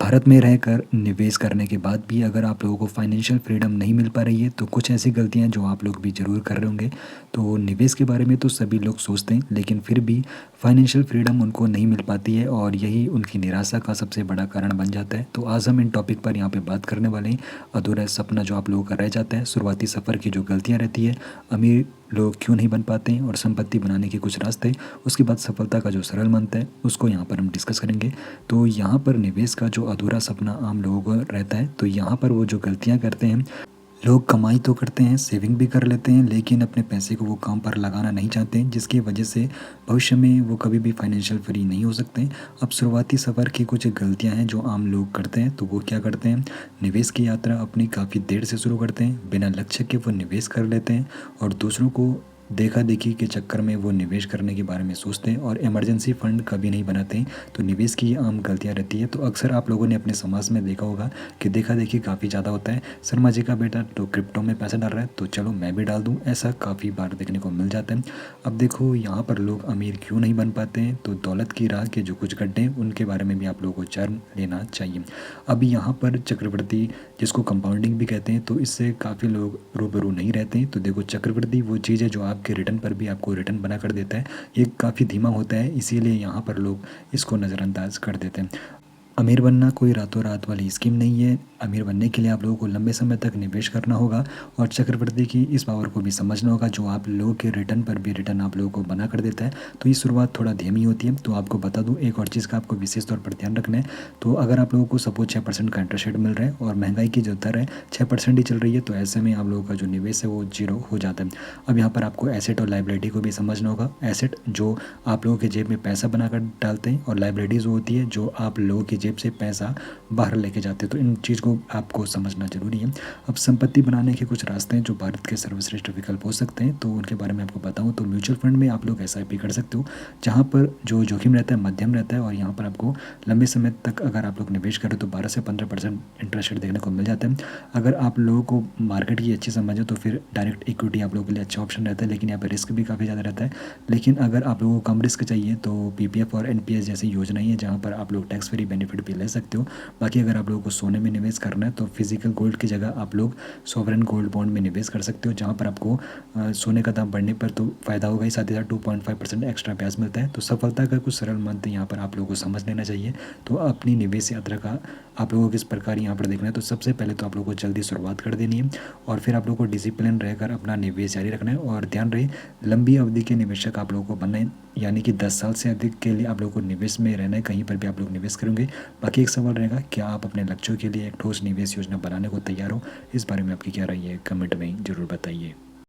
भारत में रहकर निवेश करने के बाद भी अगर आप लोगों को फाइनेंशियल फ्रीडम नहीं मिल पा रही है तो कुछ ऐसी गलतियां हैं जो आप लोग भी ज़रूर कर रहे होंगे। तो निवेश के बारे में तो सभी लोग सोचते हैं लेकिन फिर भी फाइनेंशियल फ्रीडम उनको नहीं मिल पाती है और यही उनकी निराशा का सबसे बड़ा कारण बन जाता है। तो आज हम इन टॉपिक पर यहाँ पे बात करने वाले हैं। अधूरा सपना जो आप लोगों का रह जाता है, शुरुआती सफ़र की जो गलतियाँ रहती है, अमीर लोग क्यों नहीं बन पाते हैं और संपत्ति बनाने के कुछ रास्ते, उसके बाद सफलता का जो सरल मंत्र है उसको यहाँ पर हम डिस्कस करेंगे। तो यहाँ पर निवेश का जो अधूरा सपना आम लोगों को रहता है, तो यहाँ पर वो जो गलतियाँ करते हैं, लोग कमाई तो करते हैं, सेविंग भी कर लेते हैं, लेकिन अपने पैसे को वो काम पर लगाना नहीं चाहते हैं, जिसकी वजह से भविष्य में वो कभी भी फाइनेंशियल फ्री नहीं हो सकते हैं। अब शुरुआती सफ़र की कुछ गलतियां हैं जो आम लोग करते हैं। तो वो क्या करते हैं, निवेश की यात्रा अपनी काफ़ी देर से शुरू करते हैं, बिना लक्ष्य के वो निवेश कर लेते हैं और दूसरों को देखा देखी के चक्कर में वो निवेश करने के बारे में सोचते हैं और इमरजेंसी फंड कभी नहीं बनाते हैं। तो निवेश की ये आम गलतियाँ रहती है। तो अक्सर आप लोगों ने अपने समाज में देखा होगा कि देखा देखी काफ़ी ज़्यादा होता है। शर्मा जी का बेटा तो क्रिप्टो में पैसा डाल रहा है तो चलो मैं भी डाल दूँ, ऐसा काफ़ी बार देखने को मिल जाता है। अब देखो यहाँ पर लोग अमीर क्यों नहीं बन पाते हैं, तो दौलत की राह के जो कुछ गड्ढे हैं उनके बारे में भी आप लोगों को जान लेना चाहिए। अब यहाँ पर चक्रवृद्धि, जिसको कंपाउंडिंग भी कहते हैं, तो इससे काफ़ी लोग रूबरू नहीं रहते हैं। तो देखो, चक्रवृद्धि वो चीज़ है जो आपके रिटर्न पर भी आपको रिटर्न बना कर देता है। ये काफ़ी धीमा होता है, इसीलिए यहाँ पर लोग इसको नज़रअंदाज कर देते हैं। अमीर बनना कोई रातों रात वाली स्कीम नहीं है। अमीर बनने के लिए आप लोगों को लंबे समय तक निवेश करना होगा और चक्रवृद्धि की इस पावर को भी समझना होगा जो आप लोगों के रिटर्न पर भी रिटर्न आप लोगों को बना कर देता है। तो ये शुरुआत थोड़ा धीमी होती है। तो आपको बता दूं, एक और चीज़ का आपको विशेष तौर पर ध्यान रखना है। तो अगर आप लोगों को सपोज 6% का इंटरेस्ट रेट मिल रहा है और महंगाई की जो दर है 6% ही चल रही है, तो ऐसे में आप लोगों का जो निवेश है वो जीरो हो जाता है। अब यहाँ पर आपको एसेट और लाइबिलिटी को भी समझना होगा। एसेट जो आप लोगों के जेब में पैसा बनाकर डालते हैं और लाइबिलिटीज़ वो होती है जो आप लोगों की जेब से पैसा बाहर लेके जाते हैं। तो इन चीज़ को आपको समझना जरूरी है। अब संपत्ति बनाने के कुछ रास्ते हैं जो भारत के सर्वश्रेष्ठ विकल्प हो सकते हैं, तो उनके बारे में आपको बताऊं तो म्यूचुअल फंड में आप लोग एसआईपी कर सकते हो, जहां पर जो जोखिम रहता है मध्यम रहता है और यहाँ पर आपको लंबे समय तक अगर आप लोग निवेश करें तो 12 से 15% इंटरेस्ट रेट देखने को मिल जाता है। अगर आप लोगों को मार्केट की अच्छी समझ हो तो फिर डायरेक्ट इक्विटी आप लोगों के लिए अच्छा ऑप्शन रहता है, लेकिन यहाँ पर रिस्क भी काफ़ी ज़्यादा रहता है। लेकिन अगर आप लोगों को कम रिस्क चाहिए तो पीपीएफ और एनपीएस जैसी योजनाएं हैं जहाँ पर आप लोग टैक्स फ्री बेनिफिट भी ले सकते हो। बाकी अगर आप लोगों को सोने में निवेश करना है तो फिजिकल गोल्ड की जगह आप लोग सॉवरेन गोल्ड बॉन्ड में निवेश कर सकते हो, जहाँ पर आपको सोने का दाम बढ़ने पर तो फ़ायदा होगा ही, साथ ही साथ 2.5% एक्स्ट्रा ब्याज मिलता है। तो सफलता का कुछ सरल मंत्र यहाँ पर आप लोगों को समझ लेना चाहिए। तो अपनी निवेश यात्रा का आप लोगों को किस प्रकार यहाँ पर देखना है, तो सबसे पहले तो आप लोगों को जल्दी शुरुआत कर देनी है और फिर आप लोगों को डिसिप्लिन रहकर अपना निवेश जारी रखना है। और ध्यान रहे, लंबी अवधि के निवेशक आप लोगों को बनना है, यानी कि 10 साल से अधिक के लिए आप लोगों को निवेश में रहना है, कहीं पर भी आप लोग निवेश करेंगे। बाकी एक सवाल रहेगा, क्या आप अपने लक्ष्यों के लिए एक ठोस निवेश योजना बनाने को तैयार हो? इस बारे में आपकी क्या राय है, कमेंट में ज़रूर बताइए।